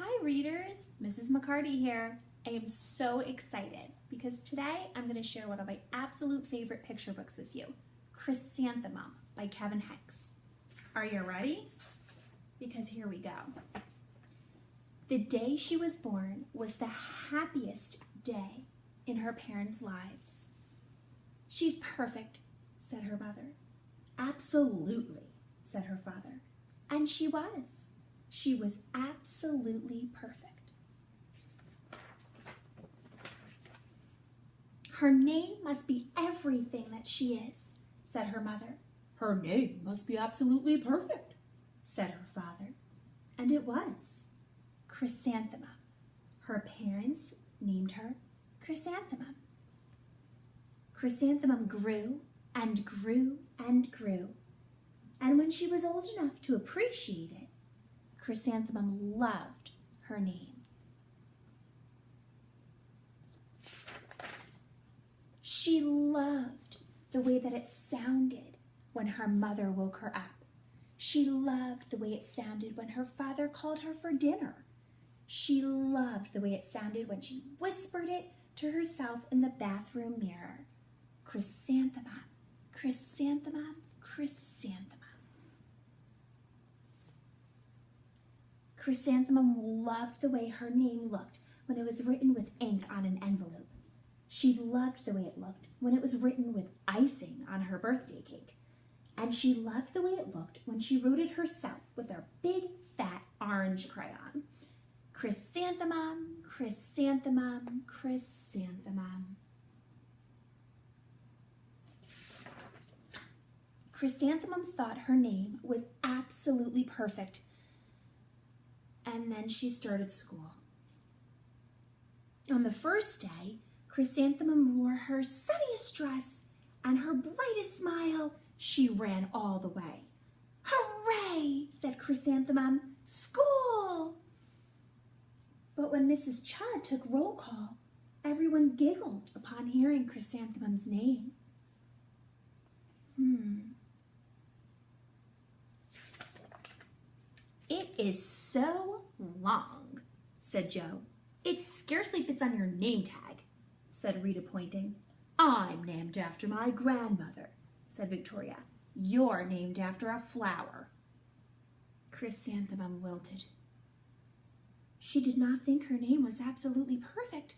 Hi readers, Mrs. McCarty here. I am so excited because today I'm going to share one of my absolute favorite picture books with you, Chrysanthemum by Kevin Hanks. Are you ready? Because here we go. The day she was born was the happiest day in her parents' lives. She's perfect, said her mother. Absolutely, said her father. And she was. She was absolutely perfect. Her name must be everything that she is, said her mother. Her name must be absolutely perfect, said her father. And it was. Chrysanthemum. Her parents named her Chrysanthemum. Chrysanthemum grew and grew and grew. And when she was old enough to appreciate it, Chrysanthemum loved her name. She loved the way that it sounded when her mother woke her up. She loved the way it sounded when her father called her for dinner. She loved the way it sounded when she whispered it to herself in the bathroom mirror. Chrysanthemum, chrysanthemum, chrysanthemum. Chrysanthemum loved the way her name looked when it was written with ink on an envelope. She loved the way it looked when it was written with icing on her birthday cake. And she loved the way it looked when she wrote it herself with her big, fat orange crayon. Chrysanthemum, chrysanthemum, chrysanthemum. Chrysanthemum thought her name was absolutely perfect. And then she started school. On the first day, Chrysanthemum wore her sunniest dress and her brightest smile. She ran all the way. Hooray, said Chrysanthemum, school! But when Mrs. Chud took roll call, everyone giggled upon hearing Chrysanthemum's name. It is so long, said Joe. It scarcely fits on your name tag, said Rita, pointing. I'm named after my grandmother, said Victoria. You're named after a flower. Chrysanthemum wilted. She did not think her name was absolutely perfect.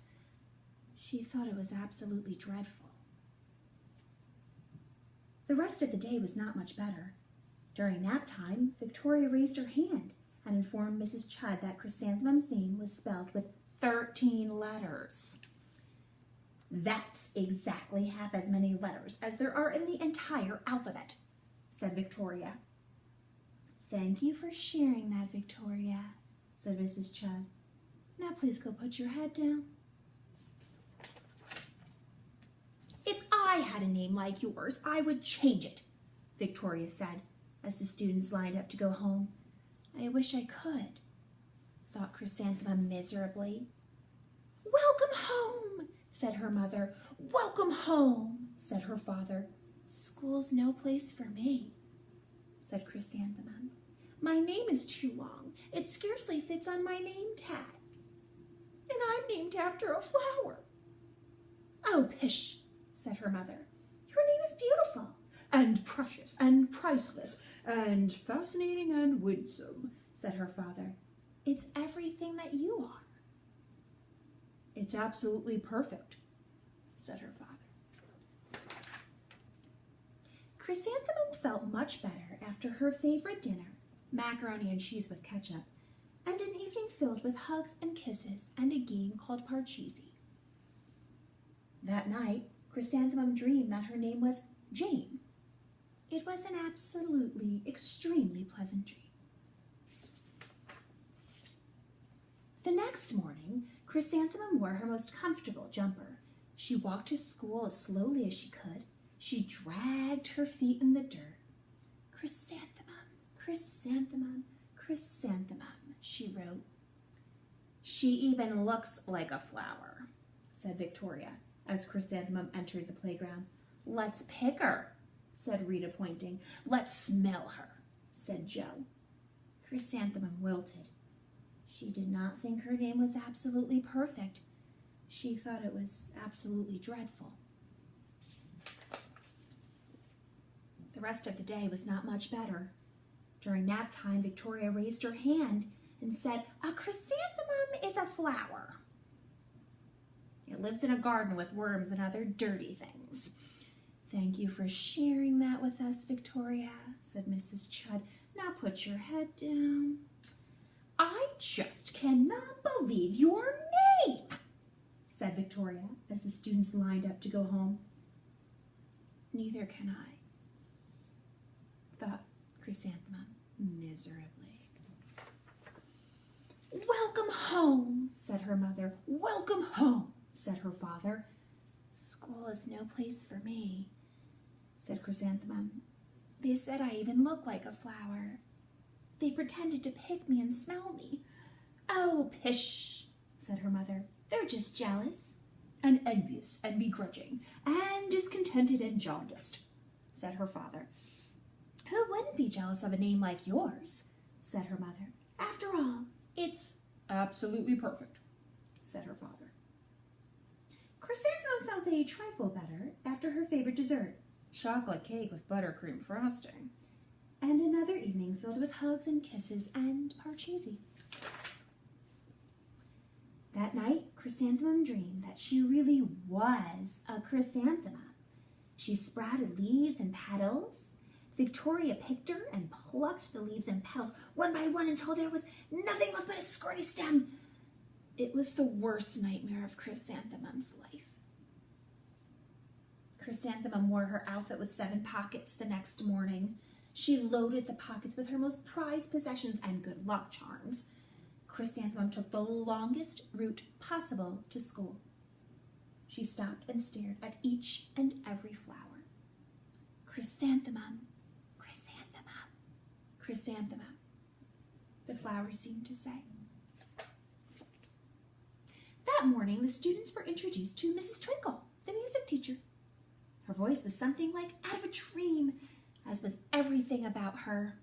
She thought it was absolutely dreadful. The rest of the day was not much better. During nap time, Victoria raised her hand and informed Mrs. Chud that Chrysanthemum's name was spelled with 13 letters. That's exactly half as many letters as there are in the entire alphabet, said Victoria. Thank you for sharing that, Victoria, said Mrs. Chud. Now please go put your head down. If I had a name like yours, I would change it, Victoria said, as the students lined up to go home. I wish I could, thought Chrysanthemum miserably. Welcome home, said her mother. Welcome home, said her father. School's no place for me, said Chrysanthemum. My name is too long. It scarcely fits on my name tag. And I'm named after a flower. Oh, pish, said her mother. Your name is beautiful, and precious, and priceless, and fascinating, and winsome, said her father. It's everything that you are. It's absolutely perfect, said her father. Chrysanthemum felt much better after her favorite dinner, macaroni and cheese with ketchup, and an evening filled with hugs and kisses and a game called Parcheesi. That night, Chrysanthemum dreamed that her name was Jane. It was an absolutely, extremely pleasant dream. The next morning, Chrysanthemum wore her most comfortable jumper. She walked to school as slowly as she could. She dragged her feet in the dirt. Chrysanthemum, chrysanthemum, chrysanthemum, she wrote. She even looks like a flower, said Victoria, as Chrysanthemum entered the playground. Let's pick her, said Rita, pointing. Let's smell her, said Joe. Chrysanthemum wilted. She did not think her name was absolutely perfect. She thought it was absolutely dreadful. The rest of the day was not much better. During nap time, Victoria raised her hand and said, "A chrysanthemum is a flower. It lives in a garden with worms and other dirty things." "Thank you for sharing that with us, Victoria," said Mrs. Chudd. "Now put your head down." "I just cannot believe your name," said Victoria as the students lined up to go home. "Neither can I," thought Chrysanthemum miserably. "Welcome home," said her mother. "Welcome home," said her father. "School is no place for me," said Chrysanthemum. "They said I even look like a flower. They pretended to pick me and smell me." "Oh, pish," said her mother. "They're just jealous." "And envious and begrudging and discontented and jaundiced," said her father. "Who wouldn't be jealous of a name like yours?" said her mother. "After all, it's absolutely perfect," said her father. Chrysanthemum felt a trifle better after her favorite dessert, chocolate cake with buttercream frosting, and another evening filled with hugs and kisses and parcheesi. That night, Chrysanthemum dreamed that she really was a chrysanthemum. She sprouted leaves and petals. Victoria picked her and plucked the leaves and petals one by one until there was nothing left but a scrawny stem. It was the worst nightmare of Chrysanthemum's life. Chrysanthemum wore her outfit with 7 pockets the next morning. She loaded the pockets with her most prized possessions and good luck charms. Chrysanthemum took the longest route possible to school. She stopped and stared at each and every flower. "Chrysanthemum, chrysanthemum, chrysanthemum," the flowers seemed to say. That morning, the students were introduced to Mrs. Twinkle, the music teacher. Her voice was something like out of a dream, as was everything about her.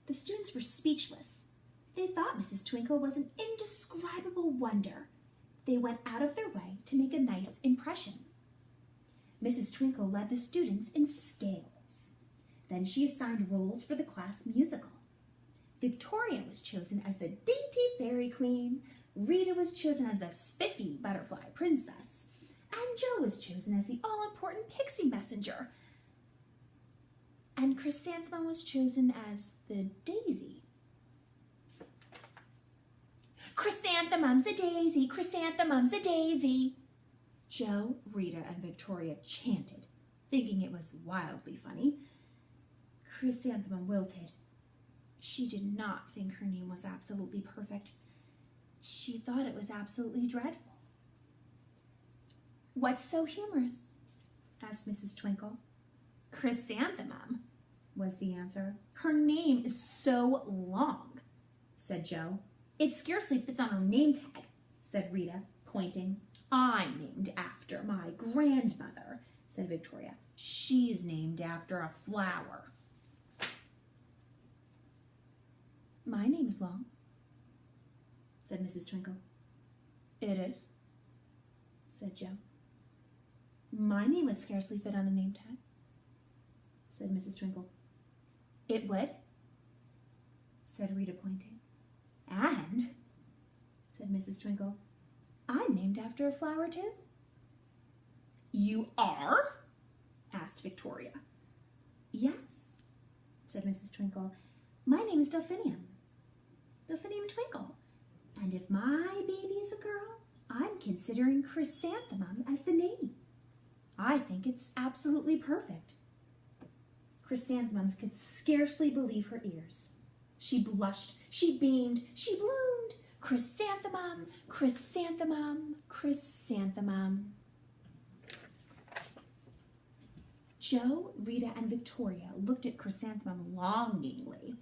The students were speechless. They thought Mrs. Twinkle was an indescribable wonder. They went out of their way to make a nice impression. Mrs. Twinkle led the students in scales. Then she assigned roles for the class musical. Victoria was chosen as the dainty fairy queen. Rita was chosen as the spiffy butterfly princess. And Jo was chosen as the all-important pixie messenger. And Chrysanthemum was chosen as the daisy. "Chrysanthemum's a daisy, chrysanthemum's a daisy," Jo, Rita, and Victoria chanted, thinking it was wildly funny. Chrysanthemum wilted. She did not think her name was absolutely perfect. She thought it was absolutely dreadful. "What's so humorous?" asked Mrs. Twinkle. "Chrysanthemum," was the answer. "Her name is so long," said Jo. "It scarcely fits on her name tag," said Rita, pointing. "I'm named after my grandmother," said Victoria. "She's named after a flower." "My name is long," said Mrs. Twinkle. "It is," said Jo. "My name would scarcely fit on a name tag," said Mrs. Twinkle. "It would," said Rita, pointing. "And," said Mrs. Twinkle, "I'm named after a flower, too." "You are?" asked Victoria. "Yes," said Mrs. Twinkle. "My name is Delphinium. Delphinium Twinkle. And if my baby is a girl, I'm considering Chrysanthemum as the name. I think it's absolutely perfect." Chrysanthemum could scarcely believe her ears. She blushed, she beamed, she bloomed. Chrysanthemum, chrysanthemum, chrysanthemum. Jo, Rita, and Victoria looked at Chrysanthemum longingly.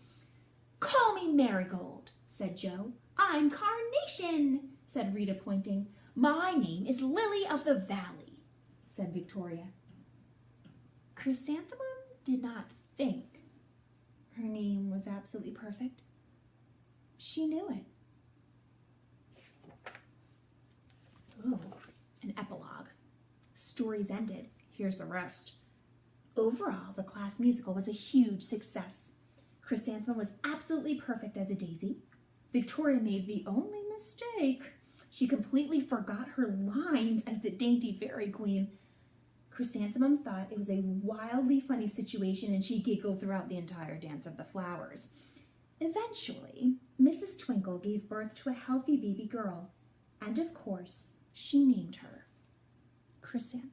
"Call me Marigold," said Jo. "I'm Carnation," said Rita, pointing. "My name is Lily of the Valley," said Victoria. Chrysanthemum did not think her name was absolutely perfect. She knew it. stories ended. Here's the rest. Overall, the class musical was a huge success. Chrysanthemum was absolutely perfect as a daisy. Victoria made the only mistake. She completely forgot her lines as the dainty fairy queen. Chrysanthemum thought it was a wildly funny situation, and she giggled throughout the entire Dance of the Flowers. Eventually, Mrs. Twinkle gave birth to a healthy baby girl, and of course, she named her Chrysanthemum.